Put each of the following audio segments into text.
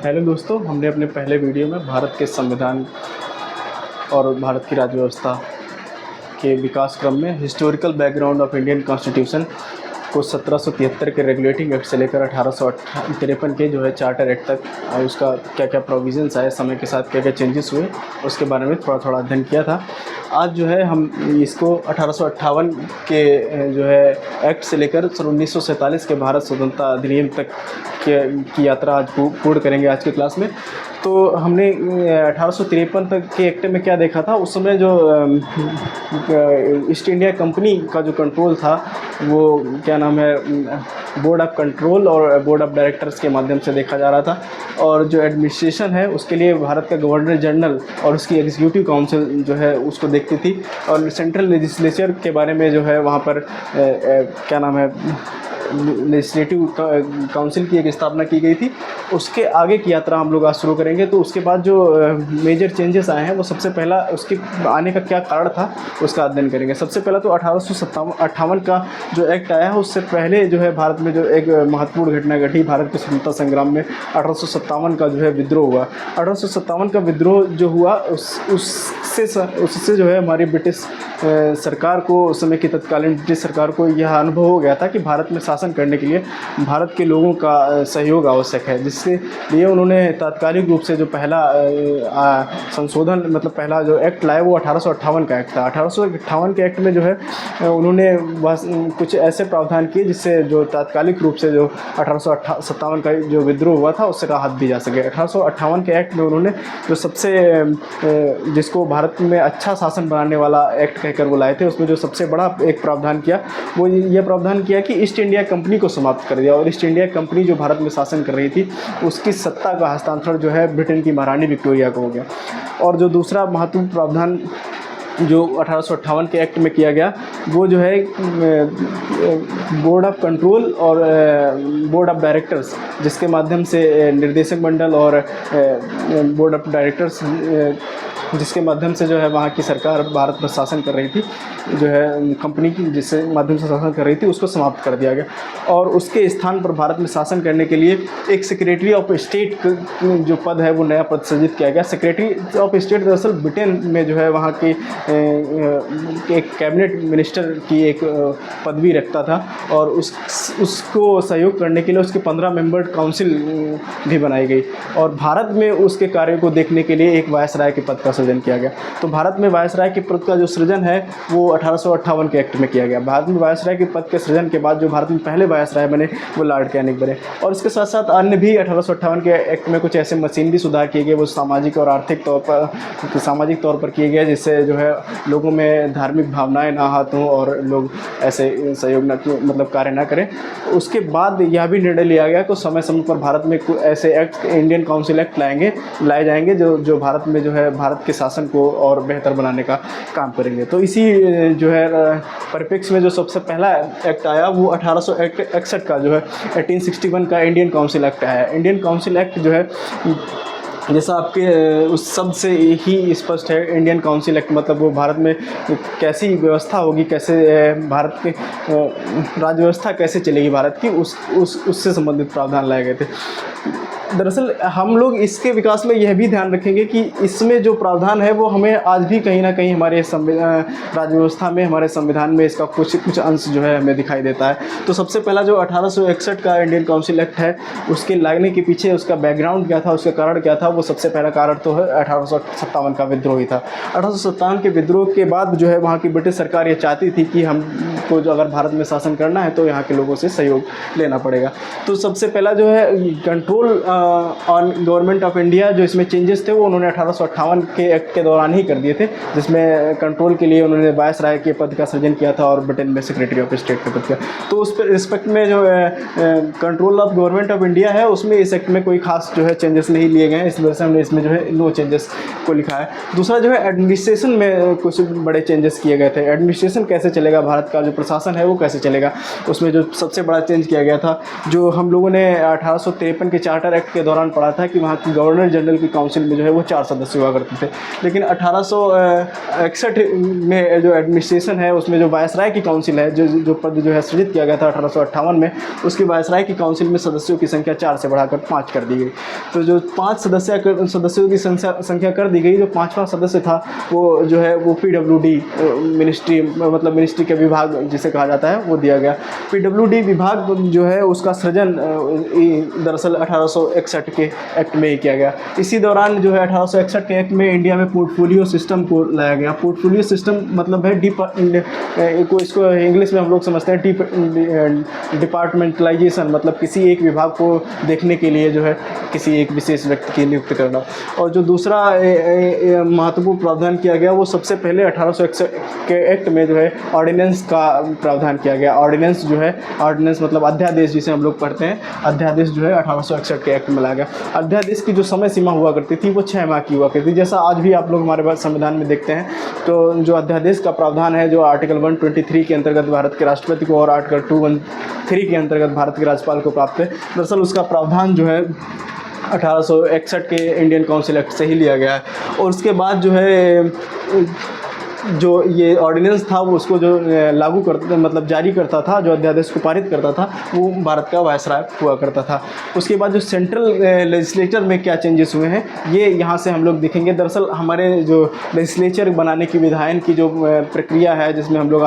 Hello दोस्तों, हमने अपने पहले वीडियो में भारत के संविधान और भारत की राज्य व्यवस्था के विकास क्रम में historical background of Indian constitution को 1773 के रेगुलेटिंग एक्ट से लेकर 1853 के जो है चार्टर एक्ट तक उसका क्या क्या प्रोविज़न्स आए, समय के साथ क्या क्या चेंजेस हुए, उसके बारे में थोड़ा थोड़ा अध्ययन किया था। आज जो है हम इसको 1858 के जो है एक्ट से लेकर 1947 के भारत स्वतंत्रता अधिनियम तक की यात्रा आज पूर्ण करेंगे आज की क्लास में। तो हमने 1853 तक के एक्ट में क्या देखा था, उस समय जो ईस्ट इंडिया कंपनी का जो कंट्रोल था वो क्या नाम है, बोर्ड ऑफ कंट्रोल और बोर्ड ऑफ डायरेक्टर्स के माध्यम से देखा जा रहा था। और जो एडमिनिस्ट्रेशन है उसके लिए भारत का गवर्नर जनरल और उसकी एग्जीक्यूटिव काउंसिल जो है उसको देखती थी। और सेंट्रल लेजिस्लेचर के बारे में जो है वहाँ पर क्या नाम है, लेजिस्लेटिव काउंसिल की एक स्थापना की गई थी। उसके आगे की यात्रा हम लोग आज शुरू करेंगे। तो उसके बाद जो मेजर चेंजेस आए हैं वो सबसे पहला उसके आने का क्या कारण था उसका अध्ययन करेंगे। सबसे पहला तो 1858 का जो एक्ट आया है उससे पहले जो है भारत में जो एक महत्वपूर्ण घटना घटी भारत के स्वतंत्रता संग्राम में, 1857 का जो है विद्रोह हुआ। 1857 का विद्रोह जो हुआ उससे जो है हमारी ब्रिटिश सरकार को, उस समय की तत्कालीन ब्रिटिश सरकार को यह अनुभव हो गया था कि भारत में शासन करने के लिए भारत के लोगों का सहयोग आवश्यक है, जिसके लिए उन्होंने तात्कालिक रूप से जो पहला संशोधन मतलब पहला जो एक्ट लाया वो 1858 का एक्ट था। 1858 के एक्ट में जो है उन्होंने कुछ ऐसे प्रावधान किए जिससे जो तात्कालिक रूप से जो 1857 का जो विद्रोह हुआ था उससे राहत दी जा सके। 1858 के एक्ट में उन्होंने जो सबसे जिसको भारत में अच्छा शासन बनाने वाला एक्ट कहकर वो लाए थे, उसमें जो सबसे बड़ा एक प्रावधान किया वो ये प्रावधान किया कि ईस्ट इंडिया कंपनी को समाप्त कर दिया। और ईस्ट इंडिया कंपनी जो भारत में शासन कर रही थी उसकी सत्ता का हस्तांतरण जो है ब्रिटेन की महारानी विक्टोरिया को हो गया। और जो दूसरा महत्वपूर्ण प्रावधान जो 1858 के एक्ट में किया गया वो जो है बोर्ड ऑफ कंट्रोल और बोर्ड ऑफ डायरेक्टर्स, जिसके माध्यम से निर्देशक मंडल और बोर्ड ऑफ डायरेक्टर्स जिसके माध्यम से जो है वहाँ की सरकार भारत पर शासन कर रही थी, जो है कंपनी की जिससे माध्यम से शासन कर रही थी, उसको समाप्त कर दिया गया। और उसके स्थान पर भारत में शासन करने के लिए एक सेक्रेटरी ऑफ स्टेट जो पद है वो नया पद सृजित किया गया। सेक्रेटरी ऑफ स्टेट दरअसल ब्रिटेन में जो है वहाँ की एक कैबिनेट मिनिस्टर की एक पदवी रखता था। और उसको सहयोग करने के लिए उसके 15 मेंबर काउंसिल भी बनाई गई। और भारत में उसके कार्य को देखने के लिए एक वायसराय के पद का सृजन किया गया। तो भारत में वायसराय के पद का जो सृजन है वो 1858 के एक्ट में किया गया। भारत में वायसराय के पद के सृजन के बाद जो भारत में पहले वायसराय बने वो लॉर्ड कैनिंग बने। और इसके साथ साथ अन्य भी 1858 के एक्ट में कुछ ऐसे मशीनरी सुधार किए गए वो सामाजिक और आर्थिक तौर पर किए गए, जिससे जो है लोगों में धार्मिक भावनाएं ना हाथ हों और लोग ऐसे सहयोग न मतलब कार्य ना करें। उसके बाद यह भी निर्णय लिया गया कि समय समय पर भारत में ऐसे एक्ट इंडियन काउंसिल एक्ट लाए जाएंगे जो भारत में जो है भारत के शासन को और बेहतर बनाने का काम करेंगे। तो इसी जो है परिप्रेक्ष्य में जो सबसे पहला एक्ट आया वो 1861 का जो है 1861 का इंडियन काउंसिल एक्ट आया। इंडियन काउंसिल एक्ट जो है जैसा आपके उस शब्द से ही स्पष्ट है, इंडियन काउंसिल एक्ट मतलब वो भारत में कैसी व्यवस्था होगी, कैसे भारत के राज्य व्यवस्था कैसे चलेगी भारत की, उससे संबंधित प्रावधान लाए गए थे। दरअसल हम लोग इसके विकास में यह भी ध्यान रखेंगे कि इसमें जो प्रावधान है वो हमें आज भी कहीं ना कहीं हमारे राज्य व्यवस्था में, हमारे संविधान में इसका कुछ अंश जो है हमें दिखाई देता है। तो सबसे पहला जो 1861 का इंडियन काउंसिल एक्ट है उसके लागने के पीछे उसका बैकग्राउंड क्या था, उसका कारण क्या था, वो सबसे पहला कारण तो है 1857 का विद्रोह ही था। 1857 के विद्रोह के बाद जो है वहाँ की ब्रिटिश सरकार ये चाहती थी कि हमको जो अगर भारत में शासन करना है तो यहाँ के लोगों से सहयोग लेना पड़ेगा। तो सबसे पहला जो है control on government of India, जो इसमें चेंजेस थे वो उन्होंने 1858 के एक्ट के दौरान ही कर दिए थे, जिसमें कंट्रोल के लिए उन्होंने वायसराय के पद का सृजन किया था और ब्रिटेन में सेक्रेटरी ऑफ स्टेट के पद का। तो उस पर रिस्पेक्ट में जो control of government of India है उसमें इस एक्ट में कोई खास जो है चेंजेस नहीं लिए गए हैं। इस वजह से हमने इसमें जो है नो चेंजेस को लिखा है। दूसरा जो है एडमिनिस्ट्रेशन में कुछ बड़े चेंजेस किए गए थे। एडमिनिस्ट्रेशन कैसे चलेगा, भारत का जो प्रशासन है वो कैसे चलेगा, उसमें जो सबसे बड़ा चेंज किया गया था, जो हम लोगों ने 1853 के चार्टर एक्ट के दौरान पढ़ा था कि वहाँ की गवर्नर जनरल की काउंसिल में जो है वो 4 सदस्य हुआ करते थे। लेकिन 1861 में जो एडमिनिस्ट्रेशन है उसमें जो वायसराय की काउंसिल है, जो पद जो है सृजित किया गया था 1858 में, उसकी वायसराय की काउंसिल में सदस्यों की संख्या 4 से बढ़ाकर 5 कर दी गई। तो जो 5 सदस्यों की संख्या कर दी गई, जो 5वां सदस्य था वो जो है वो PWD मिनिस्ट्री, मतलब मिनिस्ट्री के विभाग जिसे कहा जाता है, वो दिया गया। PWD विभाग जो है उसका सृजन दरअसल 1861 के एक्ट में ही किया गया। इसी दौरान जो है 1861 के एक्ट में इंडिया में पोर्टफोलियो सिस्टम को लाया गया। पोर्टफोलियो सिस्टम मतलब है इसको इंग्लिश में हम लोग समझते हैं डिपार्टमेंटलाइजेशन, मतलब किसी एक विभाग को देखने के लिए जो है किसी एक विशेष व्यक्ति की नियुक्ति करना। और जो दूसरा महत्वपूर्ण प्रावधान किया गया वो सबसे पहले 1861 के एक्ट में जो है ऑर्डिनेंस का प्रावधान किया गया। ऑर्डिनेंस जो है, ऑर्डिनेंस मतलब अध्यादेश जिसे हम लोग पढ़ते हैं, अध्यादेश जो है 1861 के एक्ट में लाया गया। अध्यादेश की जो समय सीमा हुआ करती थी वो 6 माह की हुआ करती थी, जैसा आज भी आप लोग हमारे संविधान में देखते हैं। तो जो अध्यादेश का प्रावधान है, जो आर्टिकल 123 के अंतर्गत भारत के राष्ट्रपति को और आर्टिकल 213 के अंतर्गत भारत के राज्यपाल को प्राप्त है, दरअसल उसका प्रावधान जो है 1861 के इंडियन काउंसिल एक्ट से ही लिया गया है। और उसके बाद जो है जो ये ऑर्डिनेंस था वो उसको जो लागू करता, मतलब जारी करता था, जो अध्यादेश को पारित करता था, वो भारत का वायसराय हुआ करता था। उसके बाद जो सेंट्रल लेजिस्लेचर में क्या चेंजेस हुए हैं ये यहाँ से हम लोग देखेंगे। दरअसल हमारे जो लेजिस्लेचर बनाने की विधायन की जो प्रक्रिया है, जिसमें हम लोग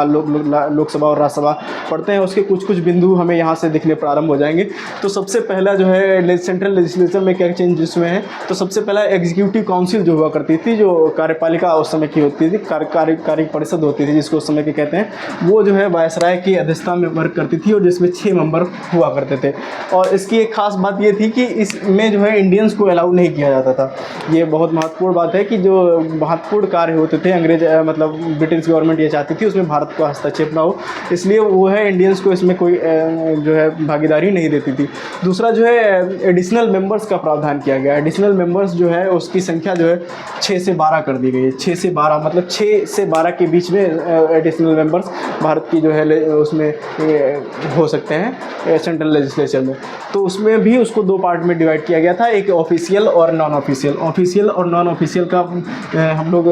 लोकसभा और राज्यसभा पढ़ते हैं, उसके कुछ बिंदु हमें यहाँ से दिखने प्रारंभ हो जाएंगे। तो सबसे पहला जो है सेंट्रल लेजिस्लेचर में क्या चेंजेस हुए हैं, तो सबसे पहला एग्जीक्यूटिव काउंसिल जो हुआ करती थी, जो कार्यपालिका उस समय की होती थी, कार्य परिषद होती थी जिसको उस समय के कहते हैं, वो जो है वायसराय की अध्यक्षता में वर्क करती थी और जिसमें 6 मेंबर हुआ करते थे। और इसकी एक खास बात ये थी कि इसमें जो है इंडियंस को अलाउ नहीं किया जाता था। ये बहुत महत्वपूर्ण बात है कि जो महत्वपूर्ण कार्य होते थे अंग्रेज मतलब ब्रिटिश गवर्नमेंट ये चाहती थी उसमें भारत का हस्तक्षेप ना हो, इसलिए वो है इंडियंस को इसमें कोई जो है भागीदारी नहीं देती थी। दूसरा जो है एडिशनल मेंबर्स का प्रावधान किया गया। एडिशनल मेंबर्स जो है उसकी संख्या जो है 6 से 12 कर दी गई है। 6 से 12 मतलब 6 से 12 के बीच में एडिशनल मेंबर्स भारत की जो है उसमें हो सकते हैं सेंट्रल लेजिस्लेचर में। तो उसमें भी उसको 2 पार्ट में डिवाइड किया गया था, एक ऑफिशियल और नॉन ऑफिशियल। ऑफिशियल और नॉन ऑफिशियल का हम लोग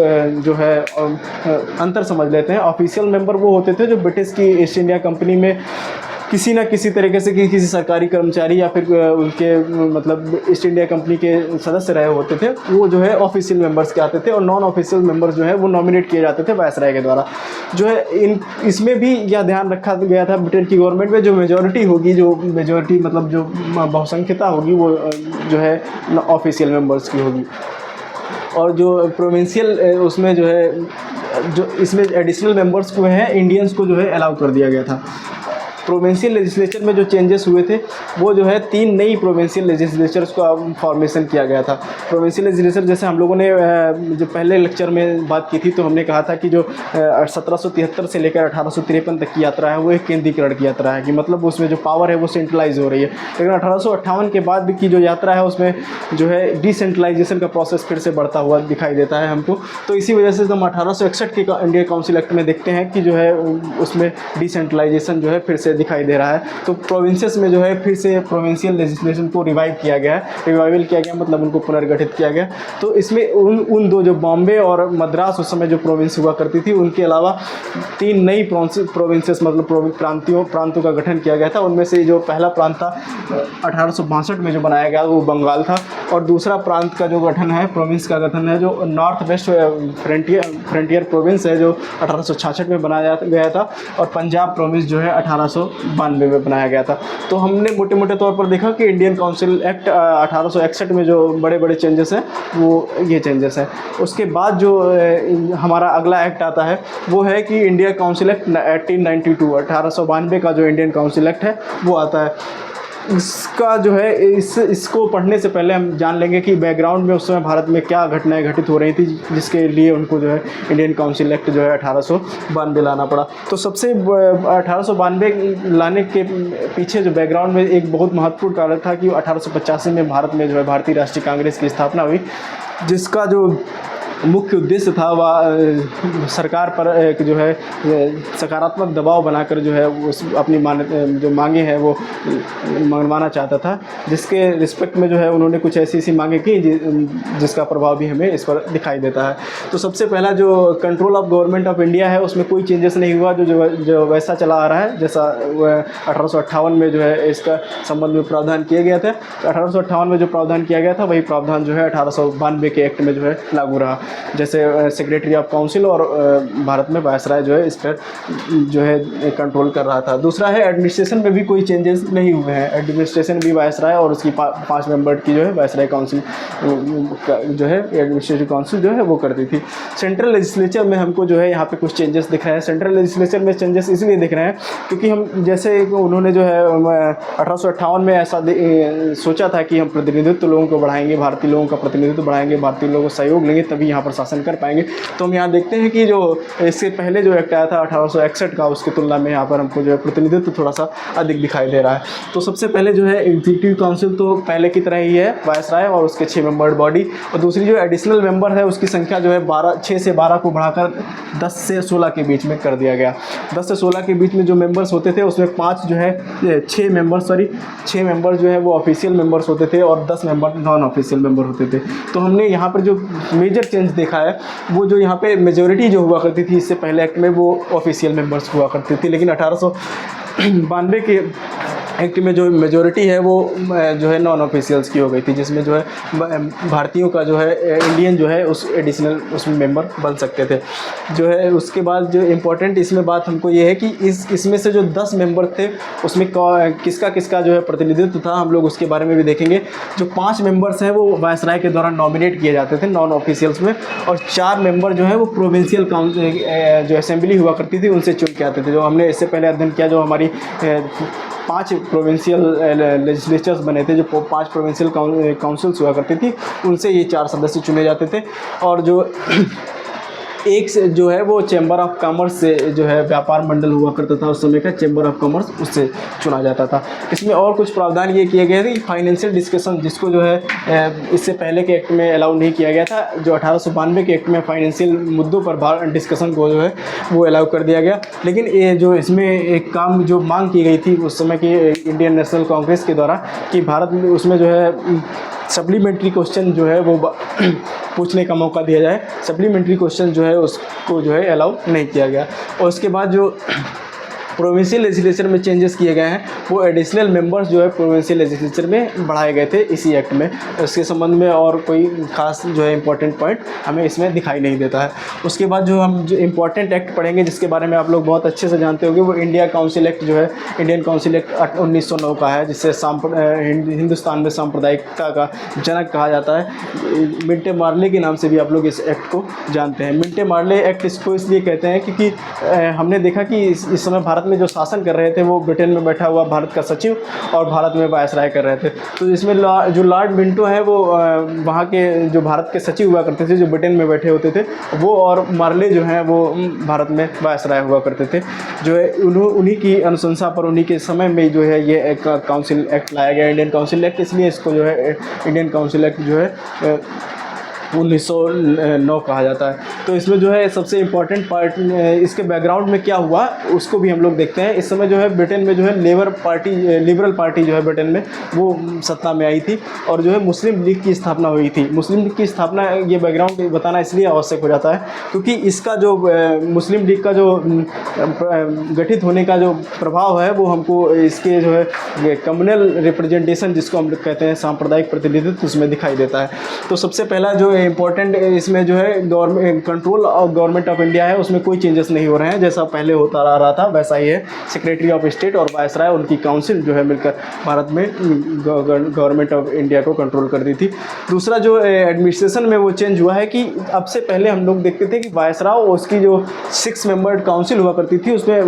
जो है अंतर समझ लेते हैं। ऑफिशियल मेंबर वो होते थे जो ब्रिटिश की ईस्ट इंडिया कंपनी में किसी न किसी तरीके से किसी सरकारी कर्मचारी या फिर उनके मतलब ईस्ट इंडिया कंपनी के सदस्य रहे होते थे, वो जो है ऑफिशियल मेंबर्स के आते थे। और नॉन ऑफिशियल मेंबर्स जो है वो नॉमिनेट किए जाते थे वायसराय के द्वारा। जो है इसमें भी यह ध्यान रखा गया था ब्रिटेन की गवर्नमेंट में, जो मेजॉरिटी होगी, जो मेजॉरिटी मतलब जो बहुसंख्यता होगी, वो जो है ऑफिशियल मेंबर्स की होगी। और जो प्रोविंशियल उसमें जो है जो इसमें एडिशनल मेंबर्स को है इंडियंस को जो है अलाउ कर दिया गया था। प्रोविंशियल लेजिस्लेचर में जो चेंजेस हुए थे वो जो है 3 नई प्रोविंशियल लेजिस्लेचर्स का फॉर्मेशन किया गया था। प्रोविंशियल लेजिस्लेचर जैसे हम लोगों ने जो पहले लेक्चर में बात की थी, तो हमने कहा था कि जो 1773 से लेकर 1853 तक की यात्रा है वो एक केंद्रीकरण की यात्रा है, कि मतलब उसमें जो पावर है वो सेंट्रलाइज हो रही है। लेकिन 1858 के बाद की जो यात्रा है उसमें जो है डिसेंट्रलाइजेशन का प्रोसेस फिर से बढ़ता हुआ दिखाई देता है हमको। तो इसी वजह से हम 1861 के इंडियन काउंसिल एक्ट में देखते हैं कि जो है उसमें डिसेंट्रलाइजेशन जो है फिर से दिखाई दे रहा है। तो प्रोविंसेस में जो है फिर से प्रोविंशियल लेजिस्लेशन को रिवाइव किया गया है। रिवाइवल किया गया मतलब उनको पुनर्गठित किया गया। तो इसमें उन 2 जो बॉम्बे और मद्रास उस समय जो प्रोविंस हुआ करती थी, उनके अलावा 3 नई प्रोविंसेस मतलब प्रांतों का गठन किया गया था। उनमें से जो पहला प्रांत था 1862 में जो बनाया गया वो बंगाल था। और दूसरा प्रांत का जो गठन है, प्रोविंस का गठन है, जो नॉर्थ वेस्ट फ्रंटियर प्रोविंस है, जो 1866 में बनाया गया था। और पंजाब प्रोविंस जो है 1892 में बनाया गया था। तो हमने मोटे मोटे तौर पर देखा कि इंडियन काउंसिल एक्ट 1861 में जो बड़े बड़े चेंजेस हैं वो ये चेंजेस हैं। उसके बाद जो हमारा अगला एक्ट आता है वो है कि इंडियन काउंसिल एक्ट 1892 का जो इंडियन काउंसिल एक्ट है वो आता है। इसका जो है इसको पढ़ने से पहले हम जान लेंगे कि बैकग्राउंड में उस समय भारत में क्या घटनाएं घटित हो रही थी, जिसके लिए उनको जो है इंडियन काउंसिल एक्ट जो है 1892 लाना पड़ा। तो सबसे 1892 लाने के पीछे जो बैकग्राउंड में एक बहुत महत्वपूर्ण कारण था कि 1885 में भारत में जो है भारतीय राष्ट्रीय कांग्रेस की स्थापना हुई, जिसका जो मुख्य उद्देश्य था वह सरकार पर एक जो है सकारात्मक दबाव बनाकर जो है उस अपनी जो मांगे हैं वो मनवाना चाहता था, जिसके रिस्पेक्ट में जो है उन्होंने कुछ ऐसी मांगे की जिसका प्रभाव भी हमें इस पर दिखाई देता है। तो सबसे पहला जो control of government of India है उसमें कोई चेंजेस नहीं हुआ, जो वैसा चला आ रहा है जैसा 1858 में जो है इसका संबंध में प्रावधान किया गया था। 1858 में जो प्रावधान किया गया था वही प्रावधान जो है 1892 के एक्ट में जो है लागू रहा। जैसे सेक्रेटरी ऑफ काउंसिल और भारत में वायसराय जो है इस पर जो है कंट्रोल कर रहा था। दूसरा है एडमिनिस्ट्रेशन में भी कोई चेंजेस नहीं हुए हैं। एडमिनिस्ट्रेशन भी वायसराय और उसकी 5 मेंबर की जो है वायसराय काउंसिल जो है एडमिनिस्ट्रेटिव काउंसिल जो है वो करती थी। सेंट्रल लेजिस्लेचर में हमको जो है यहाँ पे कुछ चेंजेस दिख रहे हैं। सेंट्रल लेजिस्लेचर में चेंजेस इसलिए दिख रहे हैं क्योंकि हम जैसे उन्होंने जो है 1858 में ऐसा सोचा था कि हम प्रतिनिधित्व लोगों को बढ़ाएंगे, भारतीय लोगों का प्रतिनिधित्व बढ़ाएंगे, भारतीय लोगों को सहयोग लेंगे तभी यहाँ पर शासन कर पाएंगे। तो हम यहाँ देखते हैं कि जो इससे पहले जो एक्ट आया था 1861 का, उसकी तुलना में यहाँ पर हमको जो है प्रतिनिधित्व थोड़ा सा अधिक दिखाई दे रहा है। तो सबसे पहले जो है एग्जीक्यूटिव काउंसिल तो पहले की तरह ही है, वायसराय और उसके 6 मेंबर्ड बॉडी, और दूसरी जो एडिशनल मेंबर है उसकी संख्या जो है 6 से 12 को बढ़ाकर 10 से 16 के बीच में कर दिया गया। 10 से 16 के बीच में जो मेंबर्स होते थे उसमें 6 मेंबर जो है वो ऑफिशियल मेंबर्स होते थे और 10 मेंबर नॉन ऑफिशियल मेंबर होते थे। तो हमने यहाँ पर जो मेजर चेंज देखा है वो जो यहाँ पे मेजॉरिटी जो हुआ करती थी इससे पहले एक्ट में वो ऑफिशियल मेंबर्स हुआ करती थी, लेकिन 1892 के एक्ट में जो मेजॉरिटी है वो जो है नॉन ऑफिशियल्स की हो गई थी, जिसमें जो है भारतीयों का जो है इंडियन जो है उस एडिशनल उसमें मेंबर बन सकते थे जो है। उसके बाद जो इम्पोर्टेंट इसमें बात हमको ये है कि इसमें से जो 10 मेंबर थे उसमें किसका जो है प्रतिनिधित्व था, हम लोग उसके बारे में भी देखेंगे। जो 5 मेंबर्स हैं वो वायसराय के द्वारा नॉमिनेट किए जाते थे नॉन ऑफिशियल्स में, और 4 मेंबर जो है वो प्रोविंशियल जो असेंबली हुआ करती थी उनसे चुन के आते थे। जो हमने इससे पहले अध्ययन किया, जो हमारी 5 प्रोविंशियल लेजिस्लेचर्स बने थे, जो 5 प्रोविंशियल काउंसिल्स हुआ करती थी, उनसे ये 4 सदस्य चुने जाते थे। और जो एक से जो है वो चैम्बर ऑफ कॉमर्स से जो है व्यापार मंडल हुआ करता था उस समय का, चैम्बर ऑफ कॉमर्स, उससे चुना जाता था। इसमें और कुछ प्रावधान ये किए गए थे कि फाइनेंशियल डिस्कशन, जिसको जो है इससे पहले के एक्ट में अलाउ नहीं किया गया था, जो 1892 के एक्ट में फाइनेंशियल मुद्दों पर डिस्कशन को जो है वो अलाउ कर दिया गया। लेकिन ये जो इसमें एक काम जो मांग की गई थी उस समय की इंडियन नेशनल कांग्रेस के द्वारा कि भारत में उसमें जो है सप्लीमेंट्री क्वेश्चन जो है वो पूछने का मौका दिया जाए, सप्लीमेंट्री क्वेश्चन जो है उसको जो है अलाउ नहीं किया गया। और उसके बाद जो प्रोविंशियल लेजिस्लेचर में चेंजेस किए गए हैं वो एडिशनल मेंबर्स जो है प्रोविंशियल लेजिस्लेचर में बढ़ाए गए थे इसी एक्ट में। इसके संबंध में और कोई खास जो है इंपॉर्टेंट पॉइंट हमें इसमें दिखाई नहीं देता है। उसके बाद जो हम जो इंपॉर्टेंट एक्ट पढ़ेंगे जिसके बारे में आप लोग बहुत अच्छे से जानते होंगे, वो इंडिया काउंसिल एक्ट जो है, इंडियन काउंसिल एक्ट 1909 का है, जिससे हिंदुस्तान में सांप्रदायिकता का जनक कहा जाता है। मिंटे मार्ले के नाम से भी आप लोग इस एक्ट को जानते हैं। मिंटे मार्ले एक्ट इसको इसलिए कहते हैं क्योंकि हमने देखा कि इस समय भारत में जो शासन कर रहे थे वो ब्रिटेन में बैठा हुआ भारत का सचिव और भारत में वायसराय कर रहे थे। तो इसमें जो लॉर्ड मिंटो है वो वहाँ के जो भारत के सचिव हुआ करते थे, जो ब्रिटेन में बैठे होते थे, वो और मार्ले जो हैं वो भारत में वायसराय हुआ करते थे। जो है उन्हीं की अनुशंसा पर, उन्हीं के समय में जो है ये एक काउंसिल एक्ट लाया गया, इंडियन काउंसिल एक्ट। इसलिए इसको जो है इंडियन काउंसिल एक्ट जो है 1909 कहा जाता है। तो इसमें जो है सबसे इम्पॉर्टेंट पार्ट, इसके बैकग्राउंड में क्या हुआ उसको भी हम लोग देखते हैं। इस समय जो है ब्रिटेन में जो है लिबरल पार्टी जो है ब्रिटेन में वो सत्ता में आई थी और जो है मुस्लिम लीग की स्थापना हुई थी। मुस्लिम लीग की स्थापना, ये बैकग्राउंड बताना इसलिए आवश्यक हो जाता है क्योंकि इसका जो मुस्लिम लीग का जो गठित होने का जो प्रभाव है वो हमको इसके जो है कम्युनल रिप्रेजेंटेशन, जिसको हम लोग कहते हैं सांप्रदायिक प्रतिनिधित्व, उसमें दिखाई देता है। तो सबसे पहला जो इम्पोर्टेंट इसमें जो है गवर्नमेंट कंट्रोल और गवर्नमेंट ऑफ इंडिया है उसमें कोई चेंजेस नहीं हो रहे हैं, जैसा पहले होता आ रहा था वैसा ही है। सेक्रेटरी ऑफ स्टेट और वायसराय उनकी काउंसिल जो है मिलकर भारत में गवर्नमेंट ऑफ इंडिया को कंट्रोल कर दी थी। दूसरा जो एडमिनिस्ट्रेशन में वो चेंज हुआ है कि अब से पहले हम लोग देखते थे कि वायसराय और उसकी जो 6 मेंबर काउंसिल हुआ करती थी उसमें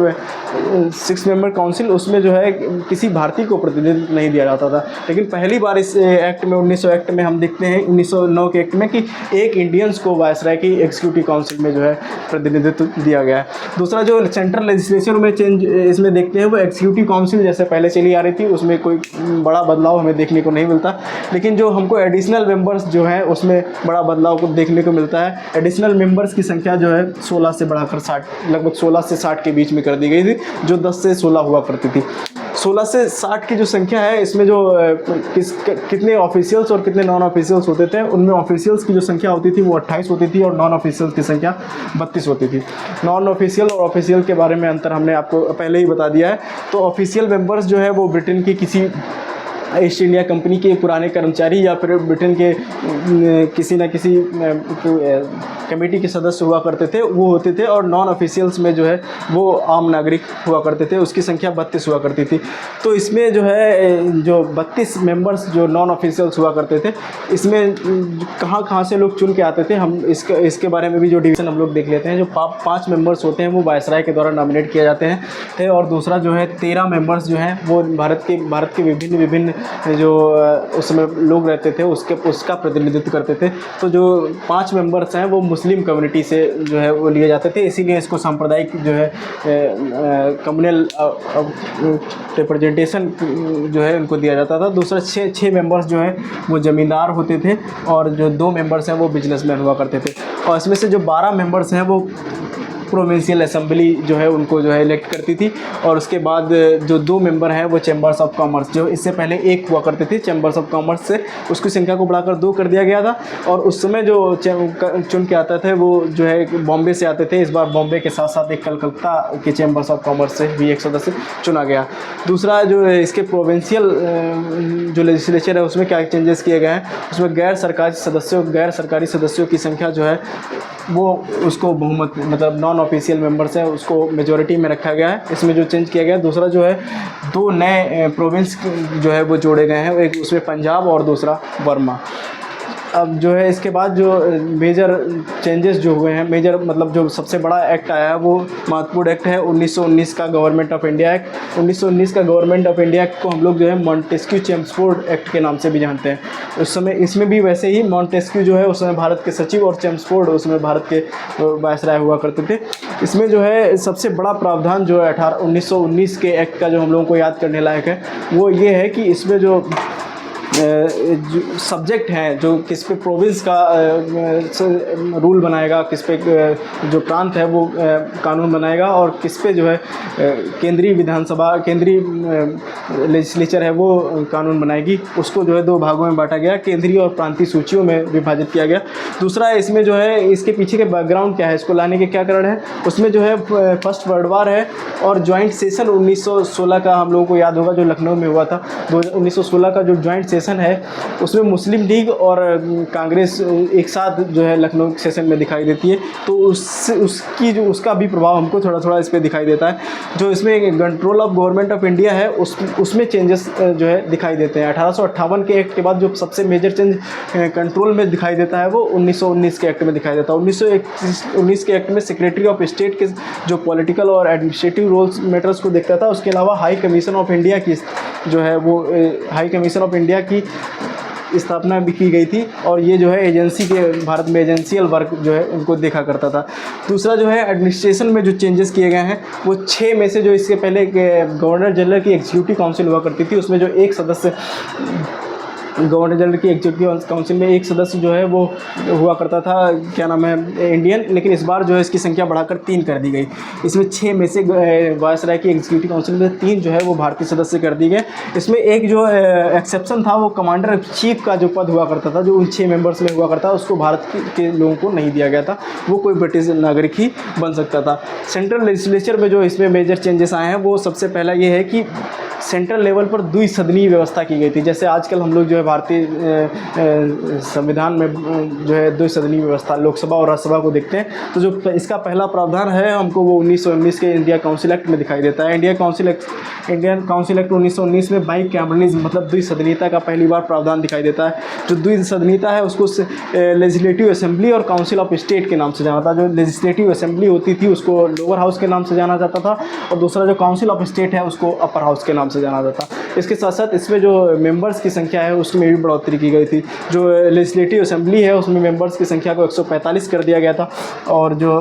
6 मेंबर काउंसिल उसमें जो है किसी भारतीय को प्रतिनिधित्व नहीं दिया जाता था। लेकिन पहली बार इस एक्ट में 1900 एक्ट में हम देखते हैं 1909 के एक्ट में कि एक इंडियंस को वायसराय की एग्जीक्यूटिव काउंसिल में जो है प्रतिनिधित्व दिया गया है। दूसरा जो सेंट्रल लेजिस्लेचर में चेंज इसमें देखते हैं वो एग्जीक्यूटिव काउंसिल जैसे पहले चली आ रही थी उसमें कोई बड़ा बदलाव हमें देखने को नहीं मिलता, लेकिन जो हमको एडिशनल मेंबर्स जो हैं उसमें बड़ा बदलाव को देखने को मिलता है। एडिशनल मेंबर्स की संख्या जो है 16 से बढ़ाकर 60 लगभग 16 से 60 के बीच में कर दी गई थी, जो 10 से 16 हुआ करती थी। 16 से 60 की जो संख्या है इसमें जो कितने ऑफिशियल्स और कितने नॉन ऑफिशियल्स होते थे, उनमें ऑफिशियल्स की जो संख्या होती थी वो 28 होती थी और नॉन ऑफिशियल्स की संख्या 32 होती थी। नॉन ऑफिशियल और ऑफिशियल के बारे में अंतर हमने आपको पहले ही बता दिया है। तो ऑफिशियल मेंबर्स जो है वो ब्रिटेन की किसी ईस्ट इंडिया कंपनी के पुराने कर्मचारी या फिर ब्रिटेन के किसी न किसी कमेटी के सदस्य हुआ करते थे वो होते थे, और नॉन ऑफिशियल्स में जो है वो आम नागरिक हुआ करते थे, उसकी संख्या 32 हुआ करती थी। तो इसमें जो है जो 32 मेंबर्स जो नॉन ऑफिशियल्स हुआ करते थे इसमें कहाँ से लोग चुन के आते थे, हम इसके बारे में भी जो डिवीज़न हम लोग देख लेते हैं। जो 5 मेंबर्स होते हैं वो वायसराय के द्वारा नॉमिनेट किए जाते हैं, और दूसरा जो है 13 मेंबर्स जो हैं वो भारत के विभिन्न जो उसमें लोग रहते थे उसका प्रतिनिधित्व करते थे। तो जो 5 मेंबर्स हैं वो मुस्लिम कम्युनिटी से जो है वो लिए जाते थे, इसीलिए इसको सांप्रदायिक जो है कम्युनल रिप्रेजेंटेशन जो है उनको दिया जाता था। दूसरा 6 मेंबर्स जो हैं वो ज़मींदार होते थे, और जो 2 मेंबर्स हैं वो बिजनेसमैन हुआ करते थे। और इसमें से जो 12 मेंबर्स हैं वो प्रोविंशियल असेंबली जो है उनको जो है इलेक्ट करती थी, और उसके बाद जो 2 मेंबर हैं वो चैम्बर्स ऑफ कॉमर्स, जो इससे पहले 1 हुआ करते थे चैम्बर्स ऑफ कॉमर्स से उसकी संख्या को बढ़ाकर 2 कर दिया गया था। और उस समय जो चुन के आते थे वो जो है बॉम्बे से आते थे, इस बार बॉम्बे के साथ साथ एक कलकत्ता के चैम्बर्स ऑफ कॉमर्स से भी एक सदस्य चुना गया। दूसरा जो इसके प्रोविंशियल जो लेजिस्लेचर है उसमें क्या चेंजेस किए गए हैं, उसमें गैर सरकारी सदस्यों की संख्या जो है वो उसको बहुमत मतलब नॉन ऑफिशियल मेंबर्स है उसको मेजॉरिटी में रखा गया है। इसमें जो चेंज किया गया है, दूसरा जो है 2 नए प्रोविंस जो है वो जोड़े गए हैं, एक उसमें पंजाब और दूसरा वर्मा। अब जो है इसके बाद जो मेजर चेंजेस जो हुए हैं, मेजर मतलब जो सबसे बड़ा एक्ट आया है वो महत्वपूर्ण एक्ट है 1919 का गवर्नमेंट ऑफ इंडिया एक्ट। 1919 का गवर्नमेंट ऑफ इंडिया एक्ट को हम लोग जो है मॉन्टेस्क्यू चेम्सफोर्ड एक्ट के नाम से भी जानते हैं। उस समय इसमें भी वैसे ही मॉन्टेस्क्यू जो है उस समय भारत के सचिव और चेम्सफोर्ड उसमें भारत के वायसराय हुआ करते थे। इसमें जो है सबसे बड़ा प्रावधान जो है 1919 के एक्ट का जो हम लोगों को याद करने लायक है वो ये है कि इसमें जो सब्जेक्ट हैं जो किस पे प्रोविंस का रूल बनाएगा, किस पे जो प्रांत है वो कानून बनाएगा, और किस पे जो है केंद्रीय लेजिस्लेचर है वो कानून बनाएगी, उसको जो है 2 भागों में बांटा गया, केंद्रीय और प्रांतीय सूचियों में विभाजित किया गया। दूसरा इसमें जो है इसके पीछे के बैकग्राउंड क्या है, इसको लाने के क्या कारण है, उसमें जो है फर्स्ट वर्ल्ड वार है और जॉइंट सेशन 1916 का हम लोगों को याद होगा जो लखनऊ में हुआ था। 1916 का जो जॉइंट सेशन है उसमें मुस्लिम लीग और कांग्रेस एक साथ जो है लखनऊ सेशन में दिखाई देती है, तो उसका भी प्रभाव हमको थोड़ा इस पर दिखाई देता है। जो इसमें control of government of India है उसमें चेंजेस जो है दिखाई देते हैं। 1858 के एक्ट के बाद जो सबसे मेजर चेंज कंट्रोल में दिखाई देता है वो 1919 के एक्ट में दिखाई देता है। 1919 के एक्ट में सेक्रेटरी ऑफ स्टेट के जो पॉलिटिकल और एडमिनिस्ट्रेटिव रोल्स मैटर्स को देखता था, उसके अलावा हाई कमीशन ऑफ इंडिया की जो है वो हाई कमीशन ऑफ इंडिया की स्थापना भी की गई थी, और ये जो है एजेंसी के भारत में एजेंशियल वर्क जो है उनको देखा करता था। दूसरा जो है एडमिनिस्ट्रेशन में जो चेंजेस किए गए हैं वो 6 में से जो इसके पहले गवर्नर जनरल की एग्जीक्यूटिव काउंसिल हुआ करती थी उसमें जो एक सदस्य गवर्नर जनरल की एग्जीक्यूटिव काउंसिल में एक सदस्य जो है वो हुआ करता था, क्या नाम है, इंडियन, लेकिन इस बार जो है इसकी संख्या बढ़ाकर 3 कर दी गई। इसमें 6 में से वायसराय की एग्जीक्यूटिव काउंसिल में 3 जो है वो भारतीय सदस्य कर दिए गए। इसमें एक जो एक्सेप्शन था वो कमांडर चीफ का जो पद हुआ करता था जो उन 6 मेंबर्स में हुआ करता था उसको भारत के लोगों को नहीं दिया गया था, वो कोई ब्रिटिश नागरिक ही बन सकता था। सेंट्रल लेजिस्लेचर में जो इसमें मेजर चेंजेस आए हैं वो सबसे पहला ये है कि सेंट्रल लेवल पर द्विसदनीय व्यवस्था की गई थी। जैसे आजकल हम लोग जो है है भारतीय संविधान में जो है द्विसदनीय व्यवस्था लोकसभा और राज्यसभा को देखते हैं, तो जो इसका पहला प्रावधान है हमको वो 1919 के इंडिया काउंसिल एक्ट में दिखाई देता है। इंडियन काउंसिल एक्ट 1919 में बाइकैमरलिज्म मतलब द्विसदनीयता का पहली बार प्रावधान दिखाई देता है। जो द्विसदनीयता है उसको लेजिस्लेटिव असेंबली और काउंसिल ऑफ स्टेट के नाम से जाना था। जो लेजिस्लेटिव असेंबली होती थी उसको लोअर हाउस के नाम से जाना जाता था, और दूसरा जो काउंसिल ऑफ स्टेट है उसको अपर हाउस के नाम से जाना जाता। इसके साथ साथ इसमें जो मेंबर्स की संख्या है उसमें भी बढ़ोतरी की गई थी। जो लेजिस्लेटिव असेंबली है उसमें मेंबर्स की संख्या को 145 कर दिया गया था, और जो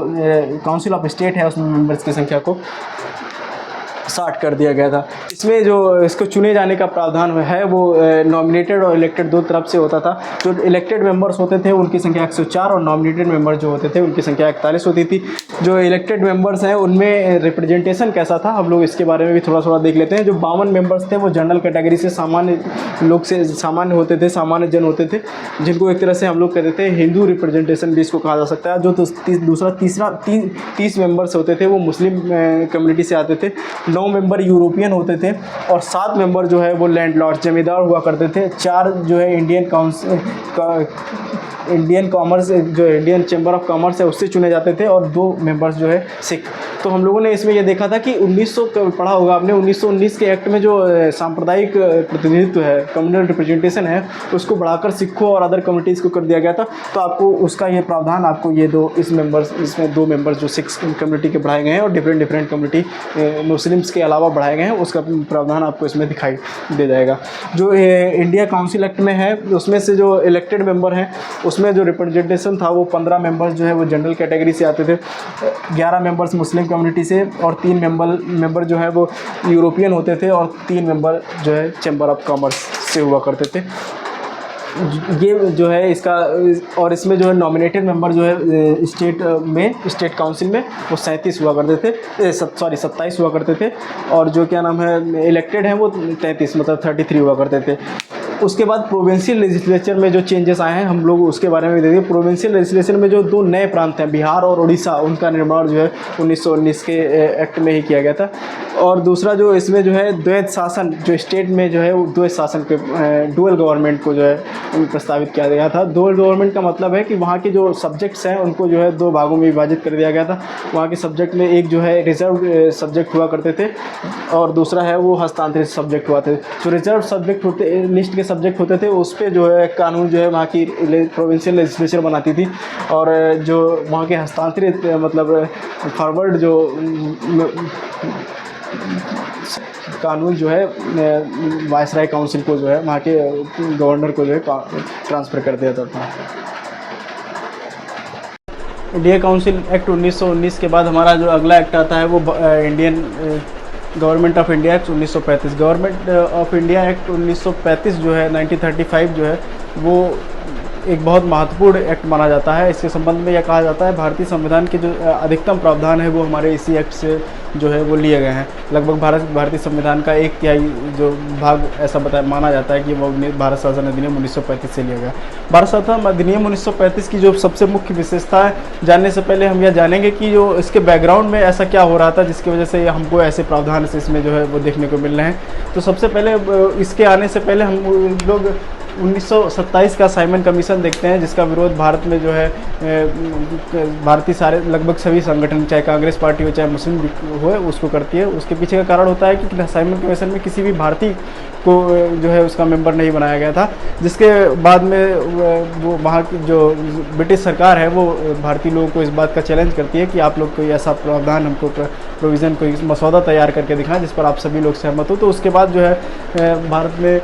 काउंसिल ऑफ स्टेट है उसमें मेंबर्स की संख्या को 60 कर दिया गया था। इसमें जो इसको चुने जाने का प्रावधान है वो नॉमिनेटेड और इलेक्टेड दो तरफ से होता था। जो इलेक्टेड मेंबर्स होते थे उनकी संख्या 104 और नॉमिनेटेड मेंबर जो होते थे उनकी संख्या 41 होती थी। जो इलेक्टेड मेंबर्स हैं उनमें रिप्रेजेंटेशन कैसा था हम लोग इसके बारे में भी थोड़ा देख लेते हैं। जो 52 मेंबर्स थे वो जनरल कैटेगरी से सामान्य लोग से सामान्य होते थे, सामान्य जन होते थे, जिनको एक तरह से हम लोग कहते थे हिंदू रिप्रेजेंटेशन भी इसको कहा जा सकता है। जो तीसरा 30 मेंबर्स होते थे वो मुस्लिम कम्युनिटी से आते थे, 9 मेंबर यूरोपियन होते थे, और 7 मेंबर जो है वो लैंडलॉर्ड जमींदार हुआ करते थे। 4 जो है इंडियन चैम्बर ऑफ कॉमर्स है उससे चुने जाते थे, और 2 मेंबर्स जो है सिख। तो हम लोगों ने इसमें ये देखा था कि 1900 पढ़ा होगा आपने, 1919 के एक्ट में जो सांप्रदायिक प्रतिनिधित्व है, कम्युनल रिप्रेजेंटेशन है, उसको बढ़ाकर सिखों और अदर कम्युनिटीज़ को कर दिया गया था। तो आपको उसका ये प्रावधान आपको ये इसमें 2 मेंबर्स जो सिख कम्युनिटी के बढ़ाए गए हैं और डिफरेंट कम्युनिटी मुस्लिम्स के अलावा बढ़ाए गए हैं, उसका प्रावधान आपको इसमें दिखाई दे जाएगा। जो इंडिया काउंसिल एक्ट में है उसमें से जो इलेक्टेड मेंबर हैं उसमें जो रिप्रेजेंटेशन था वो 15 मेंबर्स जो है वो जनरल कैटेगरी से आते थे, 11 मेंबर्स मुस्लिम कम्युनिटी से, और 3 मेंबर जो है वो यूरोपियन होते थे, और 3 मेंबर जो है चैम्बर ऑफ कॉमर्स से हुआ करते थे। ये जो है इसका, और इसमें जो है नॉमिनेटेड मेंबर जो है स्टेट काउंसिल में वो 37 हुआ करते थे, 27 हुआ करते थे, और जो क्या नाम है इलेक्टेड हैं वो 33 मतलब 33 हुआ करते थे। उसके बाद प्रोविंशियल लेजिस्लेचर में जो चेंजेस आए हैं हम लोग उसके बारे में देखेंगे। प्रोविंशियल लेजिस्लेचर में जो 2 नए प्रांत हैं बिहार और उड़ीसा, उनका निर्माण जो है 1919 के एक्ट में ही किया गया था। और दूसरा जो इसमें जो है द्वैध शासन, जो स्टेट में जो है वो द्वैध शासन के डुअल गवर्नमेंट को जो है प्रस्तावित किया गया था। डुअल गवर्नमेंट का मतलब है कि वहाँ के जो सब्जेक्ट्स हैं उनको जो है 2 भागों में विभाजित कर दिया गया था। वहाँ के सब्जेक्ट में एक जो है रिजर्व सब्जेक्ट हुआ करते थे, और दूसरा है वो हस्तांतरित सब्जेक्ट हुआ थे। जो रिजर्व सब्जेक्ट होते लिस्ट के सब्जेक्ट होते थे उस पर जो है कानून जो है वहाँ की प्रोविंशियल लेजिस्लेचर बनाती थी, और जो वहाँ के हस्तांतरित मतलब फॉरवर्ड जो कानून जो है वायसराय काउंसिल को जो है वहाँ के गवर्नर को जो है ट्रांसफ़र कर दिया था। इंडिया काउंसिल एक्ट 1919 के बाद हमारा जो अगला एक्ट आता है वो Indian government of India act 1935। Government of India act 1935 जो है 1935 जो है वो एक बहुत महत्वपूर्ण एक्ट माना जाता है। इसके संबंध में यह कहा जाता है भारतीय संविधान के जो अधिकतम प्रावधान है वो हमारे इसी एक्ट से जो है वो लिए गए हैं। लगभग भारतीय संविधान का 1/3 जो भाग ऐसा माना जाता है कि वो भारत शासन अधिनियम 1935 से लिया गया। भारत शासन अधिनियम 1935 की जो सबसे मुख्य विशेषता है, जानने से पहले हम यह जानेंगे कि जो इसके बैकग्राउंड में ऐसा क्या हो रहा था जिसकी वजह से हमको ऐसे प्रावधान इसमें जो है वो देखने को मिल रहे हैं। तो सबसे पहले इसके आने से पहले हम लोग 1927 का साइमन कमीशन देखते हैं, जिसका विरोध भारत में जो है भारतीय सारे लगभग सभी संगठन, चाहे कांग्रेस पार्टी हो चाहे मुस्लिम हो, उसको करती है। उसके पीछे का कारण होता है कि साइमन कमीशन में किसी भी भारतीय को जो है उसका मेंबर नहीं बनाया गया था, जिसके बाद में वो वहाँ की जो ब्रिटिश सरकार है वो भारतीय लोगों को इस बात का चैलेंज करती है कि आप लोग कोई ऐसा प्रावधान हमको प्रोविज़न कोई मसौदा तैयार करके दिखाएं जिस पर आप सभी लोग सहमत हो। तो उसके बाद जो है भारत में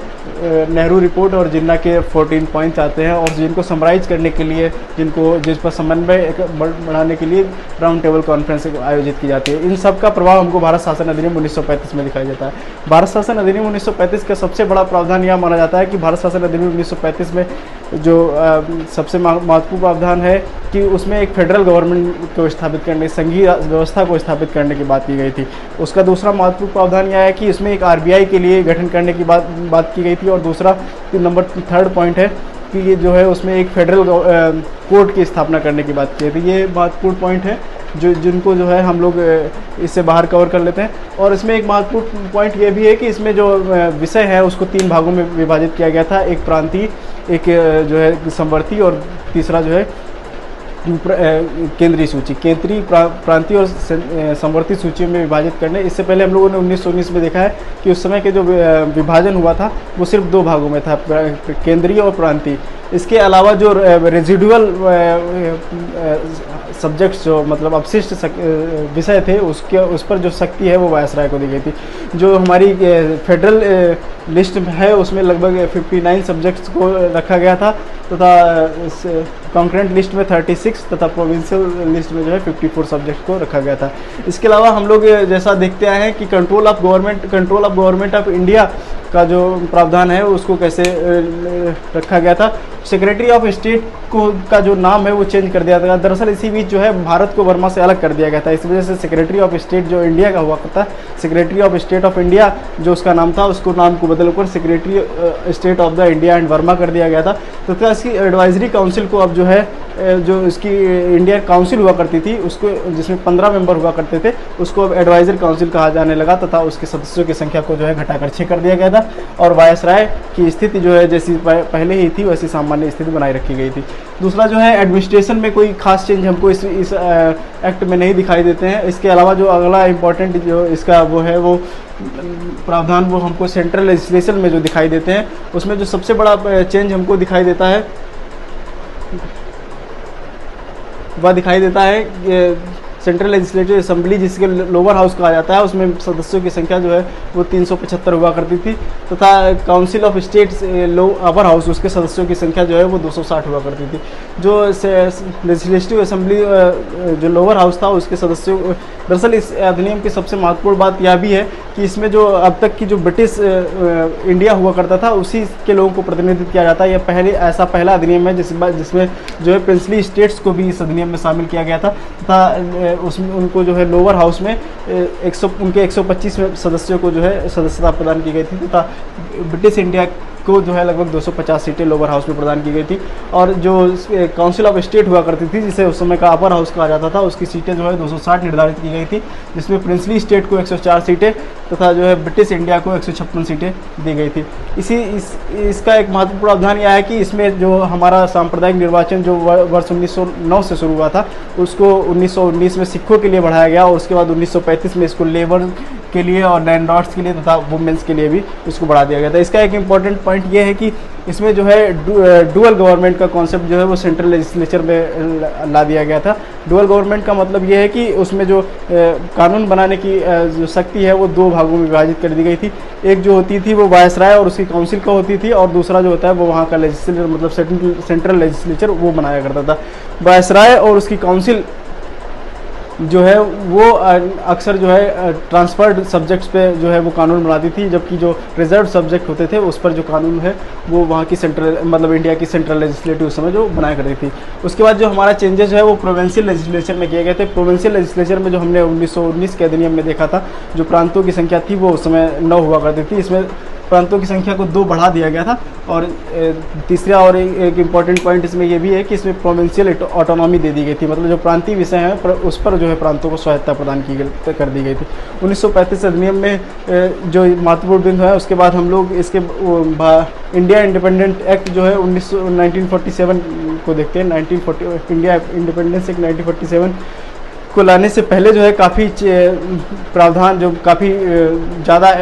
नेहरू रिपोर्ट और जिन्ना के 14 पॉइंट्स आते हैं, और जिनको समराइज करने के लिए, जिस पर समन्वय बढ़ाने के लिए राउंड टेबल कॉन्फ्रेंस आयोजित की जाती है। इन सब का प्रभाव हमको भारत शासन अधिनियम 1935 में दिखाई देता है। भारत शासन अधिनियम 1935 का सबसे बड़ा प्रावधान यह माना जाता है कि भारत शासन अधिनियम 1935 में जो सबसे महत्वपूर्ण प्रावधान है कि उसमें एक फेडरल गवर्नमेंट को स्थापित करने, संघीय व्यवस्था को स्थापित करने की बात की गई थी। उसका दूसरा महत्वपूर्ण प्रावधान यह है कि इसमें एक RBI के लिए गठन करने की बात की गई थी, और दूसरा नंबर 3rd पॉइंट है कि ये जो है उसमें एक फेडरल कोर्ट की स्थापना करने की बात की थी। ये महत्वपूर्ण पॉइंट है जो जिनको जो है हम लोग इससे बाहर कवर कर लेते हैं। और इसमें एक महत्वपूर्ण पॉइंट ये भी है कि इसमें जो विषय है उसको 3 भागों में विभाजित किया गया था, एक प्रांतीय, एक जो है समवर्ती, और तीसरा जो है केंद्रीय सूची। केंद्रीय, प्रांतीय और समवर्ती सूची में विभाजित करने, इससे पहले हम लोगों ने 1919 में देखा है कि उस समय के जो विभाजन हुआ था वो सिर्फ 2 भागों में था, केंद्रीय और प्रांतीय। इसके अलावा जो रेजिडुअल सब्जेक्ट्स, जो मतलब अपशिष्ट विषय थे, उस पर जो शक्ति है वो वायसराय को दी गई थी। जो हमारी फेडरल लिस्ट है उसमें लगभग 59 सब्जेक्ट्स को रखा गया था, तथा कॉन्करेंट लिस्ट में 36 तथा प्रोविंशियल लिस्ट में जो है 54 सब्जेक्ट को रखा गया था। इसके अलावा हम लोग जैसा देखते आए हैं कि control of government of India का जो प्रावधान है उसको कैसे रखा गया था। सेक्रेटरी ऑफ स्टेट का जो नाम है वो चेंज कर दिया था। दरअसल इसी बीच जो है भारत को वर्मा से अलग कर दिया गया था, इस वजह से सेक्रेटरी ऑफ स्टेट जो इंडिया का हुआ करता, secretary of state of India जो उसका नाम था, उसको नाम को बदलकर secretary state of the India and Verma कर दिया गया था। तो इसकी एडवाइजरी काउंसिल को अब जो है, जो इसकी इंडियन काउंसिल हुआ करती थी उसको, जिसमें 15 मेंबर हुआ करते थे, उसको अब एडवाइजर काउंसिल कहा जाने लगा, तथा उसके सदस्यों की संख्या को जो है घटाकर 6 कर दिया गया था। और वायसराय की स्थिति जो है जैसी पहले ही थी वैसी सामान्य स्थिति बनाई रखी गई थी। दूसरा जो है एडमिनिस्ट्रेशन में कोई खास चेंज हमको इस एक्ट में नहीं दिखाई देते हैं। इसके अलावा जो अगला इम्पोर्टेंट जो इसका वो है, वो प्रावधान वो हमको सेंट्रल लेजिस्लेशन में जो दिखाई देते हैं, उसमें जो सबसे बड़ा चेंज हमको दिखाई देता है वह दिखाई देता है सेंट्रल लेजिस्लेटिव असेंबली, जिसके लोअर हाउस कहा जाता है, उसमें सदस्यों की संख्या जो है वो 375 हुआ करती थी, तथा council of states upper house, उसके सदस्यों की संख्या जो है वो 260 हुआ करती थी। जो लेजिस्लेटिव असेंबली जो लोअर हाउस था उसके सदस्यों, दरअसल इस अधिनियम की सबसे महत्वपूर्ण बात यह भी है कि इसमें जो अब तक की जो ब्रिटिश इंडिया हुआ करता था उसी के लोगों को प्रतिनिधित्व किया जाता है। यह पहला अधिनियम है जिसमें जो है प्रिंसली स्टेट्स को भी इस अधिनियम में शामिल किया गया था, तथा उसमें उनको जो है लोअर हाउस में उनके 125 सदस्यों को जो है सदस्यता प्रदान की गई थी, तथा ब्रिटिश इंडिया को जो है लगभग 250 सीटें लोअर हाउस में प्रदान की गई थी। और जो काउंसिल ऑफ स्टेट हुआ करती थी, जिसे उस समय का अपर हाउस कहा जाता था, उसकी सीटें जो है 260 निर्धारित की गई थी, जिसमें प्रिंसली स्टेट को 104 सीटें तथा जो है ब्रिटिश इंडिया को 156 सीटें दी गई थी। इसका एक महत्वपूर्ण प्रावधान यह है कि इसमें जो हमारा सांप्रदायिक निर्वाचन जो वर्ष 1909 से शुरू हुआ था, उसको 1919 में सिखों के लिए बढ़ाया गया, और उसके बाद 1935 में इसको लेबर के लिए और लैंडलॉर्ड्स के लिए तथा वुमेन्स के लिए भी इसको बढ़ा दिया गया था। इसका एक इम्पॉर्टेंट पॉइंट ये है कि इसमें जो है डुअल गवर्नमेंट का कॉन्सेप्ट जो है वो सेंट्रल लेजिस्लेचर में ला दिया गया था। डुअल गवर्नमेंट का मतलब ये है कि उसमें जो कानून बनाने की जो शक्ति है वो 2 भागों में विभाजित कर दी गई थी। एक जो होती थी वो वायसराय और उसकी काउंसिल का होती थी, और दूसरा जो होता है वो वहाँ का लेजिस्लेचर मतलब सेंट्रल लेजिस्लेचर वो बनाया करता था। वायसराय और उसकी काउंसिल जो है वो अक्सर जो है ट्रांसफर्ड सब्जेक्ट्स पे जो है वो कानून बनाती थी, जबकि जो रिजर्व सब्जेक्ट होते थे उस पर जो कानून है वो वहाँ की सेंट्रल मतलब इंडिया की सेंट्रल लेजिस्लेटिव उस समय जो बनाया करती थी। उसके बाद जो हमारा चेंजेस है वो प्रोविंशियल लेजिस्लेचर में किए गए थे। प्रोविंशियल लेजिस्लेचर में जो हमने 1919 के अधिनियम में देखा था, जो प्रांतों की संख्या थी वो उस समय 9 हुआ करती थी, इसमें प्रांतों की संख्या को 2 बढ़ा दिया गया था। और तीसरा और एक इम्पॉर्टेंट पॉइंट इसमें यह भी है कि इसमें प्रोविंशियल ऑटोनॉमी दे दी गई थी, मतलब जो प्रांतीय विषय हैं उस पर जो है प्रांतों को स्वायत्ता प्रदान कर दी गई थी। 1935 अधिनियम में जो महत्वपूर्ण बिंदु है, उसके बाद हम लोग इसके इंडिया इंडिपेंडेंट एक्ट जो है 1947 को देखते हैं। इंडिया इंडिपेंडेंस एक्ट 1947 को लाने से पहले जो है काफ़ी प्रावधान, जो काफ़ी ज़्यादा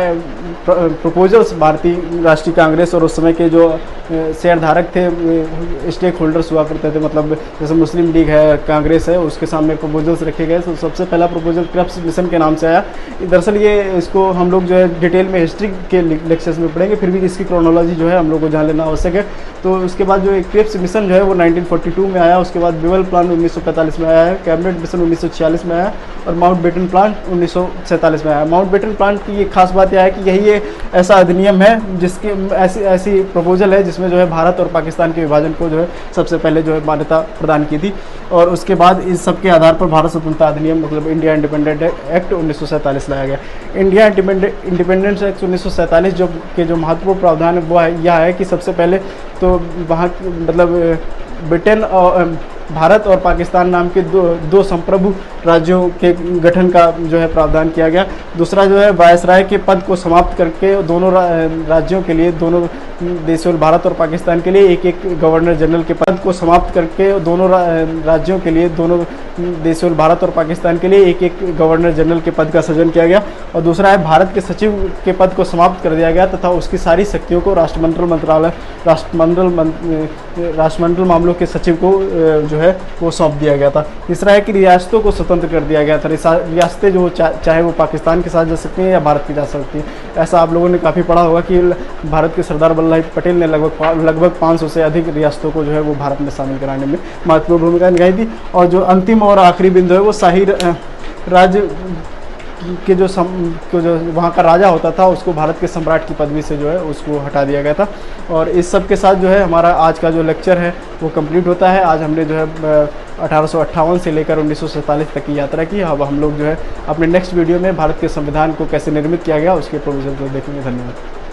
प्रपोजल्स भारतीय राष्ट्रीय कांग्रेस और उस समय के जो शेयर धारक थे, स्टेक होल्डर्स हुआ करते थे, मतलब जैसे मुस्लिम लीग है, कांग्रेस है, उसके सामने प्रपोजल्स रखे गए। तो सबसे पहला प्रपोजल क्रिप्स मिशन के नाम से आया। दरअसल ये इसको हम लोग जो है डिटेल में हिस्ट्री के लेक्चर्स में पढ़ेंगे, फिर भी इसकी क्रोनोलॉजी जो है हम लोग को जान लेना आवश्यक है। तो उसके बाद जो क्रिप्स मिशन जो है वो 1942 में आया, उसके बाद बिवल प्लान 1945 में आया है, कैबिनेट मिशन 1946 में आया, और माउंटबेटन प्लान 1947 में आया। माउंटबेटन प्लान की ये खास बात यह है कि यही ऐसा अधिनियम है जिसकी ऐसी प्रपोजल है जिसमें जो है भारत और पाकिस्तान के विभाजन को जो है सबसे पहले जो है मान्यता प्रदान की थी। और उसके बाद इस सब के आधार पर भारत स्वतंत्रता अधिनियम मतलब इंडिया इंडिपेंडेंट एक्ट 1947 लाया गया। इंडिया इंडिपेंडेंस एक्ट 1947 जो महत्वपूर्ण प्रावधान है वो यह है कि सबसे पहले तो वहाँ मतलब ब्रिटेन और भारत और पाकिस्तान नाम के दो संप्रभु राज्यों के गठन का जो है प्रावधान किया गया। दूसरा जो है वायसराय के पद को समाप्त करके दोनों राज्यों के लिए, दोनों देशों भारत और पाकिस्तान के लिए एक एक गवर्नर जनरल के पद को समाप्त करके दोनों राज्यों के लिए, दोनों देशों भारत और पाकिस्तान के लिए एक एक गवर्नर जनरल के पद का सृजन किया गया। और दूसरा है भारत के सचिव के पद को समाप्त कर दिया गया तथा उसकी सारी शक्तियों को राष्ट्रमंडल मामलों के सचिव को जो है वो सौंप दिया गया था। तीसरा है कि रियासतों को स्वतंत्र कर दिया गया था। रियासतें जो चाहे वो पाकिस्तान के साथ जा सकती हैं या भारत की जा सकती हैं। ऐसा आप लोगों ने काफ़ी पढ़ा होगा कि भारत के सरदार वल्लभ भाई पटेल ने लगभग 500 से अधिक रियासतों को जो है वो भारत में शामिल कराने में महत्वपूर्ण भूमिका निभाई थी। और जो अंतिम और आखिरी बिंदु है वो शाही राज्य के जो वहाँ का राजा होता था उसको भारत के सम्राट की पदवी से जो है उसको हटा दिया गया था। और इस सब के साथ जो है हमारा आज का जो लेक्चर है वो कंप्लीट होता है। आज हमने जो है 1858 से लेकर 1947 तक की यात्रा की। अब हम लोग जो है अपने नेक्स्ट वीडियो में भारत के संविधान को कैसे निर्मित किया गया उसके प्रोविजन को देखेंगे। धन्यवाद।